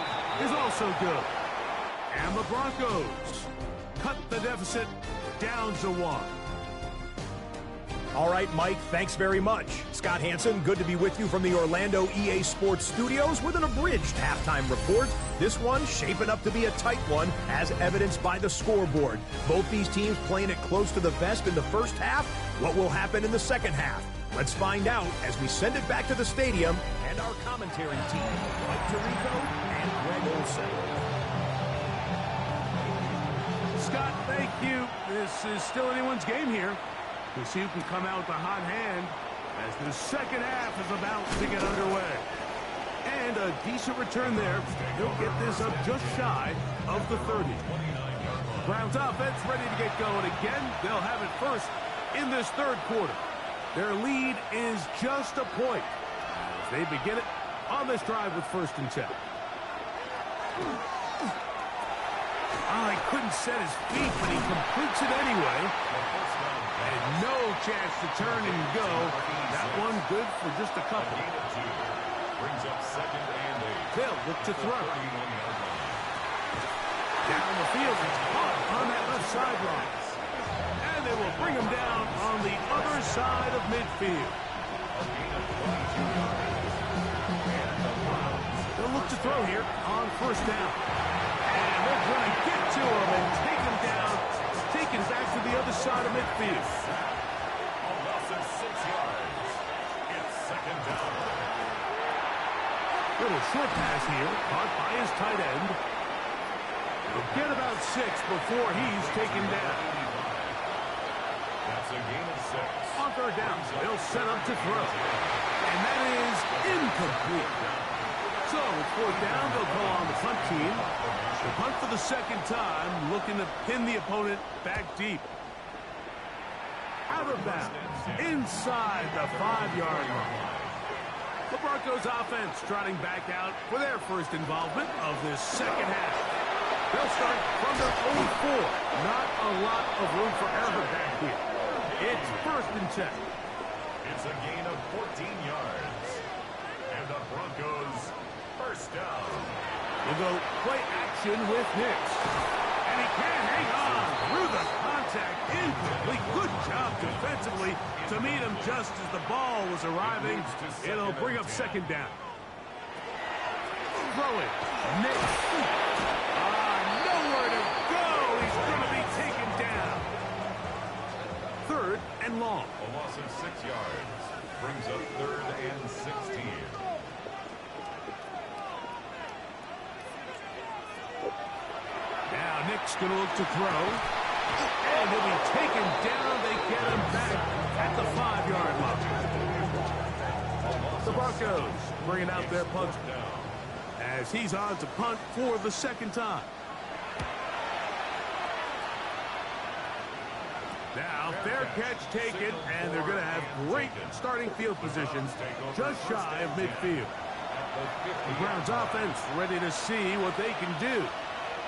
is also good. And the Broncos cut the deficit down to 1. All right, Mike, thanks very much. Scott Hanson, good to be with you from the Orlando EA Sports Studios with an abridged halftime report. This one shaping up to be a tight one, as evidenced by the scoreboard. Both these teams playing it close to the vest in the first half. What will happen in the second half? Let's find out as we send it back to the stadium and our commentary team, Mike Tirico and Greg Olsen. Scott, thank you. This is still anyone's game here. We'll see who can come out with a hot hand as the second half is about to get underway. And a decent return there. He'll get this up just shy of the 30. Browns offense ready to get going again. They'll have it first in this 3rd quarter. Their lead is just a point as they begin it on this drive with 1st and 10. Oh, he couldn't set his feet, but he completes it anyway. And no chance to turn and go. That one good for just a couple. Brings up 2nd and 8. They'll look to throw. Down the field, it's caught on that left sideline. And they will bring him down on the other side of midfield. They'll look to throw here on 1st down. And they're going to get to him and take him down. Taken back to the other side of midfield. A loss of 6 yards. It's 2nd down. Little short pass here, caught by his tight end. He'll get about 6 before he's taken down. That's a gain of 6. On 3rd down, they'll set up to throw. And that is incomplete. So, it's 4th down, they'll call on the punt team. The punt for the 2nd time, looking to pin the opponent back deep. Out of bounds, inside the 5-yard line. The Broncos offense trotting back out for their first involvement of this second half. They'll start from their own 4. Not a lot of room for error back here. It's 1st and 10. It's a gain of 14 yards. And the Broncos first down. We'll go play action with Nix. And he can't hang on through the contact. Incomplete. Good job defensively to meet him just as the ball was arriving. It'll bring up 2nd down. Throwing. Nix. Nowhere to go. He's going to be taken down. 3rd and long. A loss of 6 yards. Brings up 3rd and 16. Now Nick's going to look to throw. And he'll be taken down. They get him back at the 5-yard line. The Broncos bringing out their punter as he's on to punt for the 2nd time. Now, fair catch taken, and they're going to have great starting field positions just shy of midfield. The Browns offense ready to see what they can do.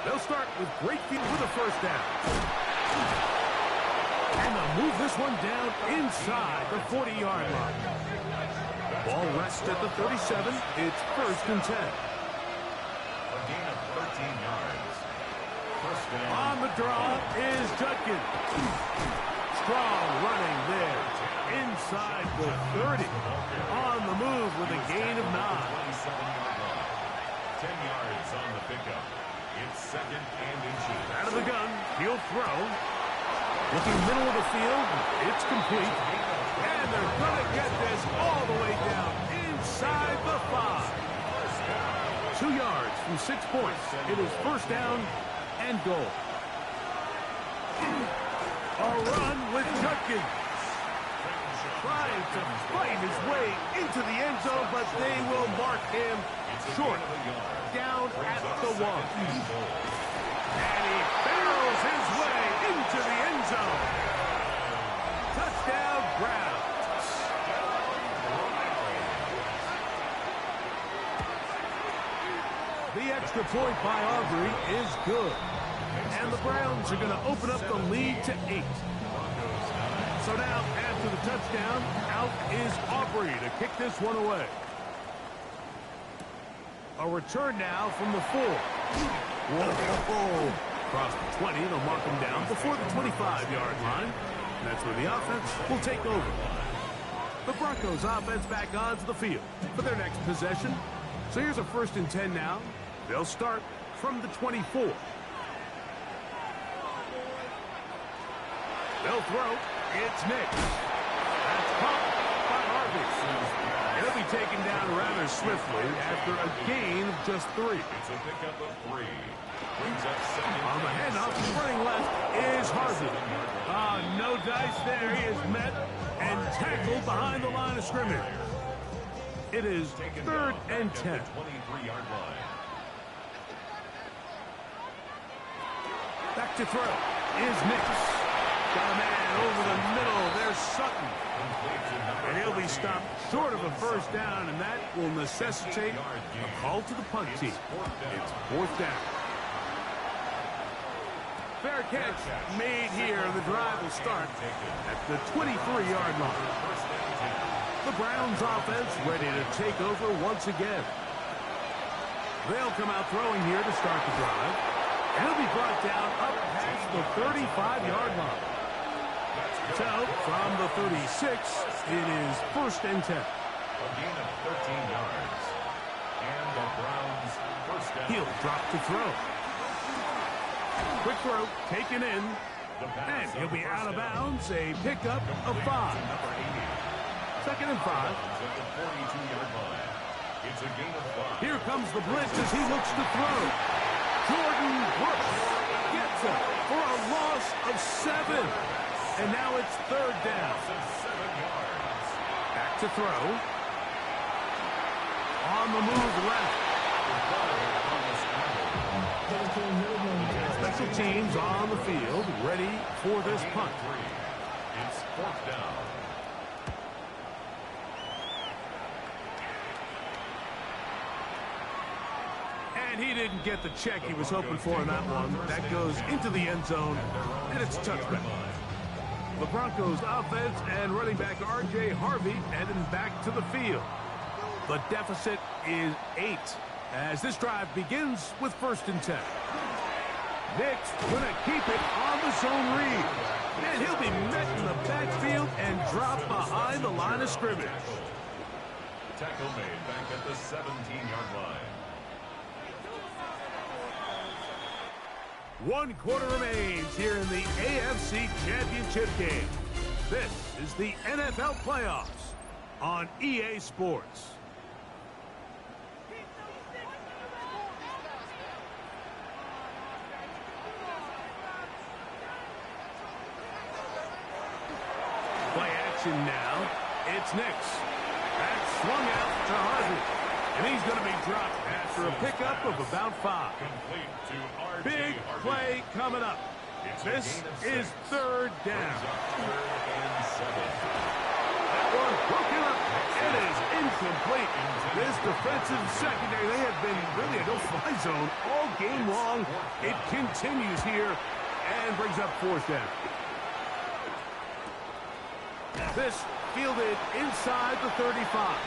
They'll start with great field with a first down. And they'll move this one down inside the 40-yard line. Ball rests at the 37. It's first and 10. A gain of 13 yards. First down. On the draw is Judkins. Strong running there. Inside the 30. On the move with a gain of 9. 27-yard line. 10 yards on the pickup. It's second and inches. Out of the gun, he'll throw. Looking middle of the field, it's complete. And they're going to get this all the way down inside the 5. 2 yards from 6 points. It is first down and goal. A run with Judkins. Trying to fight his way into the end zone, but they will mark him short. Down at the 1. And he barrels his way into the end zone. Touchdown, Browns. The extra point by Aubrey is good. And the Browns are going to open up the lead to 8. So now, after the touchdown, out is Aubrey to kick this one away. A return now from the 4. Whoa. Across the 20, they'll mark him down before the 25-yard line. And that's where the offense will take over. The Broncos offense back onto the field for their next possession. So here's a first and 10 now. They'll start from the 24. They'll throw. It's Nix. That's caught by Harvey. He'll be taken down rather swiftly after a gain of just 3. It's a pickup of 3. Brings up second. On the handoff, running left is Harvey. No dice there. He is met and tackled behind the line of scrimmage. It is third and 10. 23-yard line. Back to throw is Nix. Got a man over the middle. There's Sutton. And he'll be stopped short of a first down, and that will necessitate a call to the punt team. It's fourth down. Fair catch made here. The drive will start at the 23-yard line. The Browns offense ready to take over once again. They'll come out throwing here to start the drive. And he'll be brought down up past the 35-yard line. So, from the 36, it is first and 10. A gain of 13 yards. And the Browns first down. He'll drop to throw. Quick throw, taken in. And he'll be out of bounds. A pickup of 5. Second and 5. At the 42-yard line. It's a gain of 5. Here comes the blitz as he looks to throw. Jordan Brooks gets it for a loss of 7. And now it's third down. 7 yards. Back to throw. On the move left. Special teams on the field, ready for this punt. It's fourth down. And he didn't get the check he was hoping for in that one. That goes into the end zone, and it's touchback. The Broncos offense and running back R.J. Harvey heading back to the field. The deficit is 8 as this drive begins with first and 10. Nix going to keep it on the zone read. And he'll be met in the backfield and dropped behind the line of scrimmage. Tackle made back at the 17-yard line. 1 quarter remains here in the AFC Championship game. This is the NFL Playoffs on EA Sports. Play action now. It's Nix. That's swung out to Harvey. And he's going to be dropped after a pickup of about 5. Complete to R.J. Big Harvey. play coming up. This is third down. That one broken up. It is incomplete. This defensive secondary, they have been really a no-fly zone all game long. It continues here and brings up fourth down. This fielded inside the 35.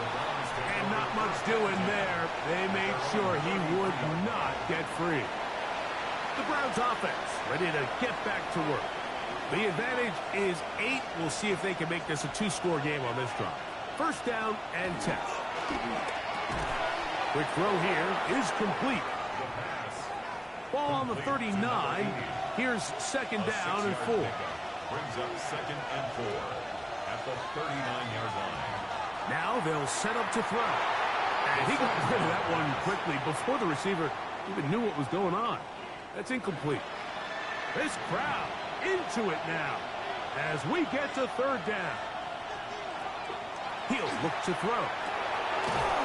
And not much doing there. They made sure he would not get free. The Browns offense ready to get back to work. The advantage is 8. We'll see if they can make this a 2-score game on this drive. First down and 10. Quick throw here is complete. Ball on the 39. Here's second down and 4. Brings up second and 4 at the 39-yard line. Now they'll set up to throw. And he got rid of that one quickly before the receiver even knew what was going on. That's incomplete. This crowd into it now as we get to third down. He'll look to throw.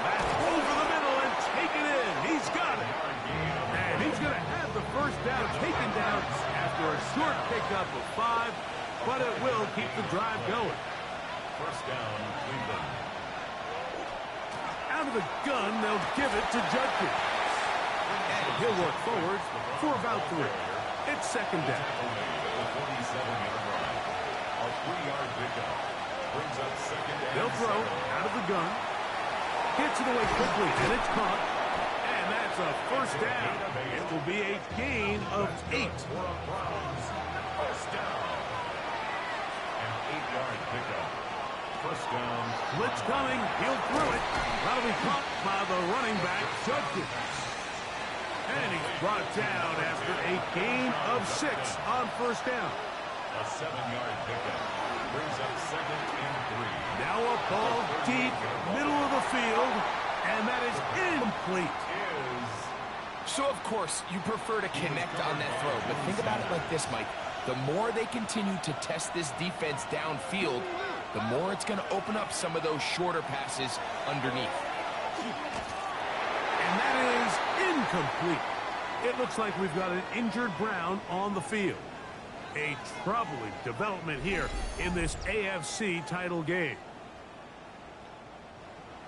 That's over the middle and taken in. He's got it. And he's going to have the first down taken down after a short pickup of 5, but it will keep the drive going. First down, Cleveland. Out of the gun, they'll give it to Judkins. And he'll work forward for about 3. It's second down. The 47-yard line. A 3-yard pickup. Brings up second down. They'll throw out of the gun. Gets it away quickly, and it's caught. And that's a first down. It will be a gain of 8. First down. An 8-yard pickup. First down. Blitz coming. He'll throw it. That'll be caught by the running back, Judkins. And he's brought down after a gain of 6 on first down. A 7-yard pickup. Brings up second and 3. Now a ball deep, middle of the field, and that is incomplete. So, of course, you prefer to connect on that throw, but think about it like this, Mike. The more they continue to test this defense downfield, the more it's going to open up some of those shorter passes underneath. And that is incomplete. It looks like we've got an injured Brown on the field. A troubling development here in this AFC title game.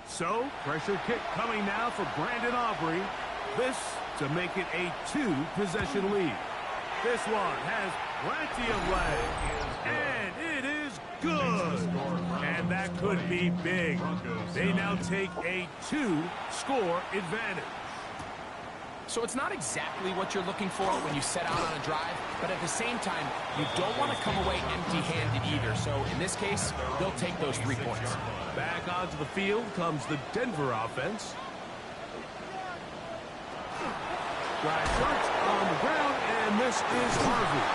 So, pressure kick coming now for Brandon Aubrey. This to make it a 2-possession lead. This one has plenty of legs, and it is good. And that could be big. They now take a 2-score advantage. So it's not exactly what you're looking for when you set out on a drive, but at the same time, you don't want to come away empty-handed either. So in this case, they'll take those 3 points. Back onto the field comes the Denver offense. Drive starts on the ground, and this is Harvey.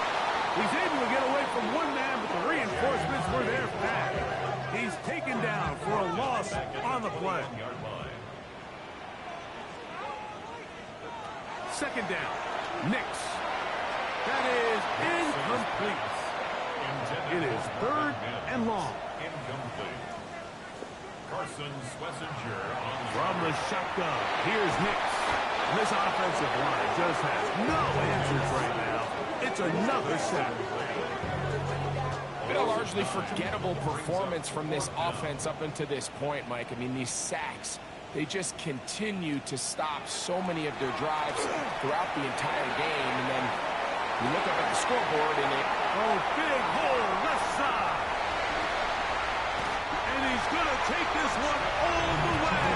He's able to get away from one man, but the reinforcements were there fast. He's taken down for a loss on the play. Second down, Nix. That is incomplete. It is third and long. Incomplete. Carson Schlesinger From the shotgun, here's Nix. This offensive line just has no answers right now. It's another sack. Been a largely forgettable performance from this offense up until this point, Mike. I mean, these sacks, they just continue to stop so many of their drives throughout the entire game. And then you look up at the scoreboard and it... Oh, big hole left side. And he's going to take this one all the way.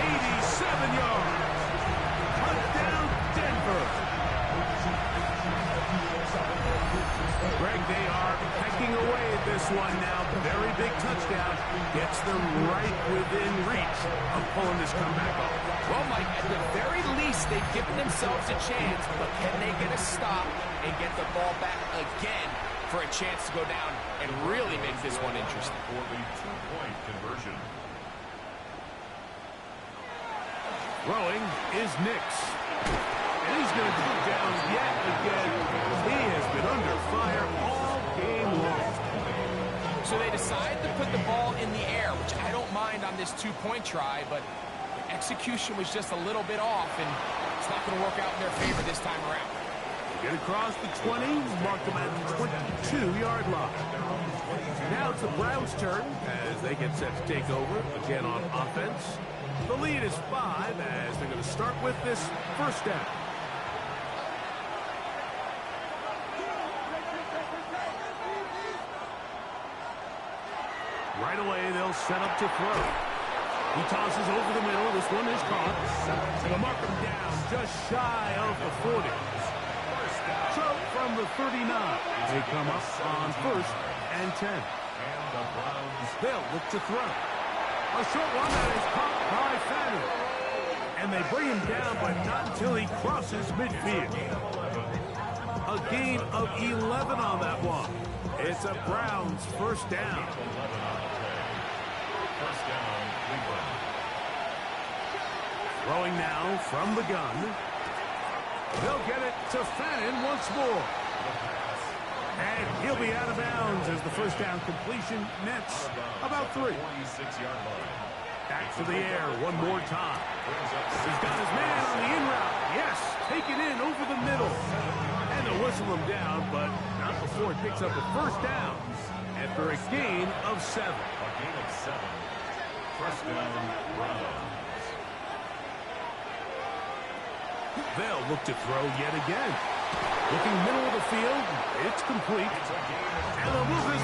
87 yards. Touchdown, Denver. Greg, they are pecking away at this one now. Very big touchdown. Gets them right within reach of pulling this comeback off. Well, Mike, at the very least, they've given themselves a chance, but can they get a stop and get the ball back again for a chance to go down and really make this one interesting? For the 2-point conversion. Throwing is Nix. And he's going to go down yet again. He has been under fire all game long. So they decide to put the ball in the air, which I don't mind on this 2-point try, but the execution was just a little bit off, and it's not going to work out in their favor this time around. Get across the 20, mark them at the 22-yard line. Now it's the Browns' turn as they get set to take over, again on offense. The lead is 5 as they're going to start with this first down. Right away, they'll set up to throw. He tosses over the middle. This one is caught. They'll mark him down just shy of the 40. So from the 39, they come up on 1st and 10. They'll look to throw. A short one that is caught by Fannin. And they bring him down, but not until he crosses midfield. A gain of 11 on that one. It's a Browns first down. Throwing now from the gun. They'll get it to Fannin once more. And he'll be out of bounds as the first down completion nets about 3. Back to the air one more time. He's got his man on the in route. Yes, taken in over the middle. And they'll whistle him down, but not before he picks up a first down after a gain of 7. A gain of 7. First down, Browns. They'll look to throw yet again. Looking middle of the field, it's complete. And they'll move his